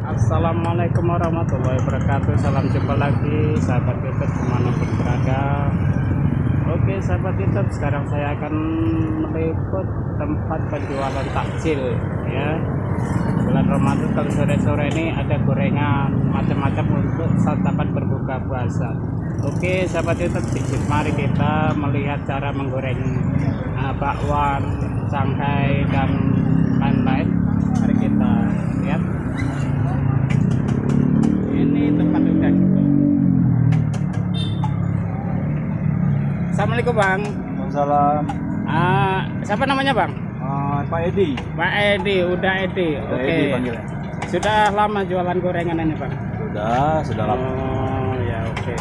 Assalamualaikum warahmatullahi wabarakatuh. Salam jumpa lagi sahabat YouTube dimanapun berada. Oke sahabat YouTube, sekarang saya akan meliput tempat penjualan takjil ya. Bulan Ramadan kalau sore-sore ini ada gorengan macam-macam untuk santapan berbuka puasa. Oke sahabat YouTube, mari kita melihat cara menggoreng bakwan, Shanghai dan lain-lain. Mari kita lihat. Ini tempat udah gitu. Assalamualaikum bang. Salam. Siapa namanya bang? Pak Edi. Pak Edi, udah Edi. Pak Oke. Edi panggilnya. Sudah lama jualan gorengan ini bang? Sudah lama. Oh ya oke.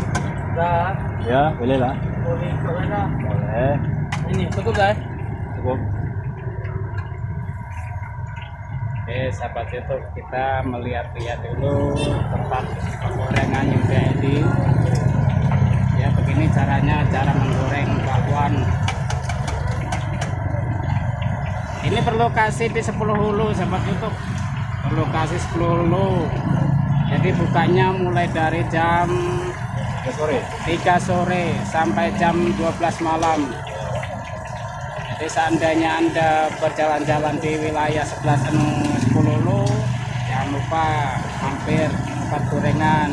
Ya, boleh lah. Boleh gorengan. Boleh. Ini cukup guys. Cukup. Oke sahabat YouTube, kita melihat-lihat dulu tempat penggorengannya udah Edi. Ya begini caranya, cara menggoreng bakwan. Ini berlokasi di 10 Hulu sahabat YouTube, berlokasi 10 Hulu. Jadi bukanya mulai dari jam 3 sore sampai jam 12 malam. Jadi seandainya Anda berjalan-jalan di wilayah sebelah 10 Hulu, jangan lupa mampir tempat gorengan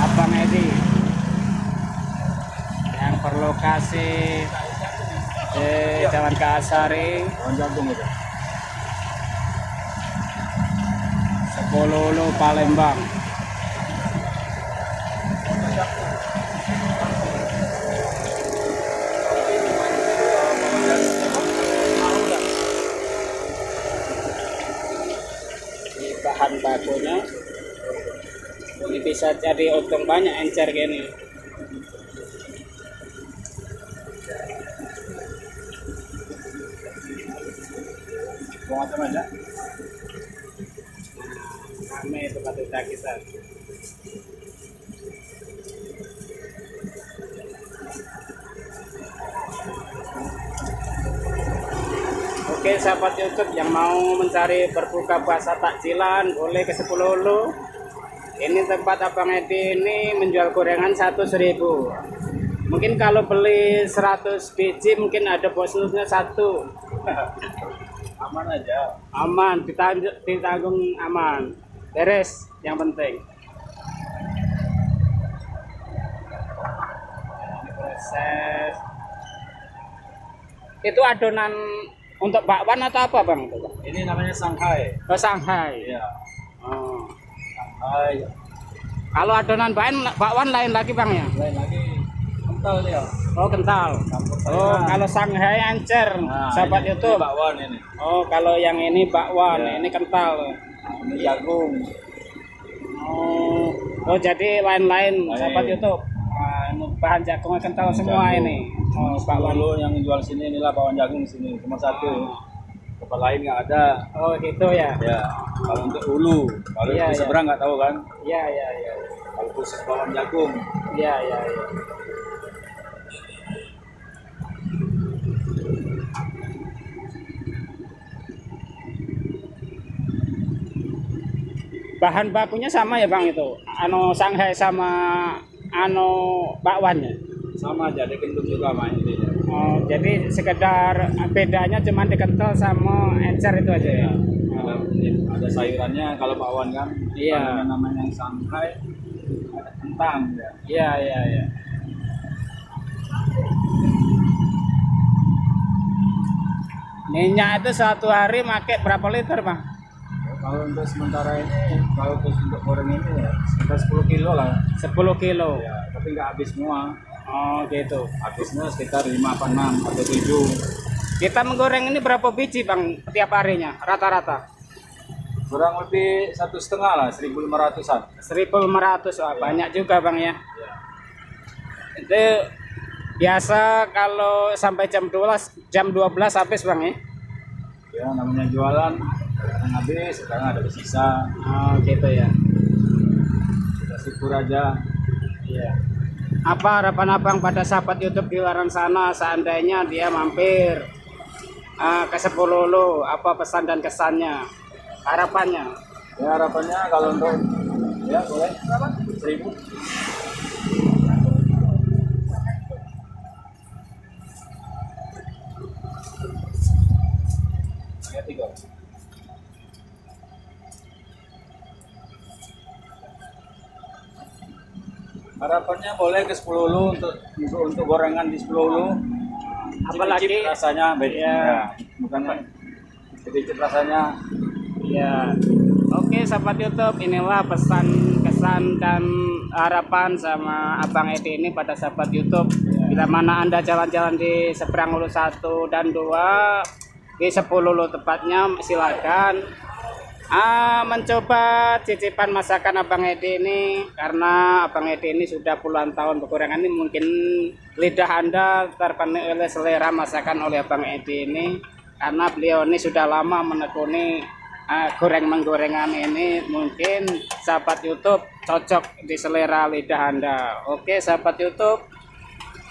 Abang Edi yang berlokasi di Jalan Kasari, Pohon jagung itu. 10 Hulu, Palembang. Ini bahan bakunya, ini bisa jadi untung banyak encer gini. Macam aja. Rame tempat udah kita. Oke sahabat YouTube yang mau mencari berbuka puasa takjilan boleh ke 10 Hulu. Ini tempat Abang Edi ini menjual gorengan 1.000. Mungkin kalau beli 100 biji mungkin ada bonusnya 1. Aman aja. Aman, ditanggung aman. Beres yang penting. Ini proses. Itu adonan untuk bakwan atau apa bang? Ini namanya Shanghai. Oh, Shanghai. Iya. Oh. Shanghai. Kalau adonan bakwan lain lagi bang ya? Lain lagi. Kental dia. Oh kental. Oh kalau Shanghai encer, sahabat ini YouTube. bakwan ini. Oh kalau yang ini bakwan, Ya. ini kental. Ini jagung. Oh jadi lain-lain sahabat YouTube. Ini bahan jagungnya kental semua Jagung. ini. Oh bakwan. Dulu yang jual sini inilah bakwan jagung sini cuma satu. Tempat lain nggak ada. Oh gitu ya. Ya, kalau untuk hulu, kalau Iya, di iya. seberang nggak tahu kan. Iya iya iya. Kalau khusus bakwan jagung. Iya iya iya. Bahan bakunya sama ya bang itu, Shanghai sama bakwannya. Sama aja, dikentul juga main ini. Oh, jadi sekedar bedanya cuma dikental sama encer itu aja ya. Ada sayurannya, kalau bakwan kan. Iya. Namanya yang Shanghai, ada kentang ya. Iya iya iya. Minyak itu satu hari pakai berapa liter bang? Kalau untuk sementara ini, kalau untuk goreng ini ya sekitar 10 kilo lah. 10 kilo. Ya, tapi nggak habis semua. Oh gitu. Habisnya sekitar 5 apa 6 atau 7. Kita menggoreng ini berapa biji bang tiap harinya rata-rata? Kurang lebih 1,5 lah, 1.500-an. 1.500, wah banyak juga bang ya. Itu biasa kalau sampai jam 12 habis bang ya. Ya, namanya jualan, kadang habis, sekarang ada bersisa. Oh gitu ya. Kita syukur aja. Iya. Apa harapan abang pada sahabat YouTube di luar sana seandainya dia mampir ke 10 Hulu, apa pesan dan kesannya, harapannya? Ya harapannya kalau untuk ya boleh 1.000. Ya, 3. Harapannya boleh ke 10 lu untuk gorengan di 10 lu. Apalagi Cicip rasanya beda. ya, Ya, bukannya sedikit rasanya. ya. Oke sahabat YouTube, inilah pesan kesan dan harapan sama Abang Edi ini pada sahabat YouTube. Bila mana Anda jalan-jalan di seberang Hulu 1 dan 2 di 10 Hulu tepatnya, silakan mencoba cicipan masakan Abang Edi ini, karena Abang Edi ini sudah puluhan tahun bergorengan ini, mungkin lidah Anda terpenuhi oleh selera masakan oleh Abang Edi ini, karena beliau ini sudah lama menekuni goreng-menggorengan ini. Mungkin sahabat YouTube cocok di selera lidah Anda. Oke sahabat YouTube,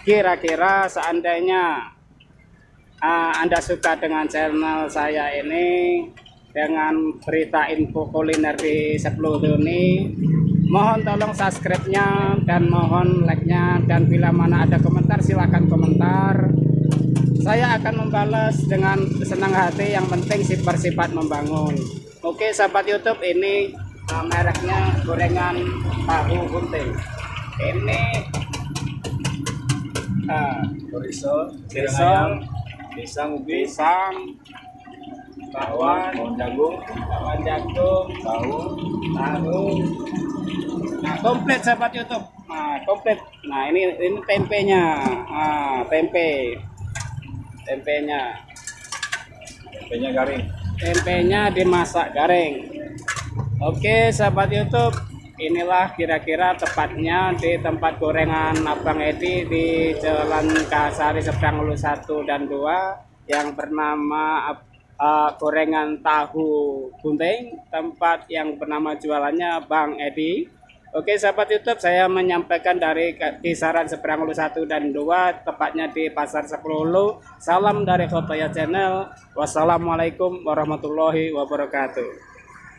kira-kira seandainya Anda suka dengan channel saya ini, dengan berita info kuliner di 10 ini, mohon tolong subscribe-nya dan mohon like-nya, dan bila mana ada komentar silakan komentar. Saya akan membalas dengan senang hati, yang penting bersifat membangun. Oke sahabat YouTube, ini mereknya gorengan tahu gunting. Ini Risol, risol, pisang, ubi, pisang, bawang, jagung, tahu. tahu. Nah, komplit sahabat YouTube. Nah, komplit. Nah, ini tempenya. Tempenya. Tempenya garing. Tempenya dimasak garing. Oke, sahabat YouTube, inilah kira-kira tepatnya di tempat gorengan Abang Edi di Jalan Kasari seberang Hulu 1 dan 2 yang bernama gorengan tahu gunting, tempat yang bernama jualannya Bang Edi. Oke sahabat YouTube, saya menyampaikan dari kisaran seberang Hulu 1 dan 2, tepatnya di Pasar 10 Hulu. Salam dari Khotoya Channel. Wassalamualaikum warahmatullahi wabarakatuh.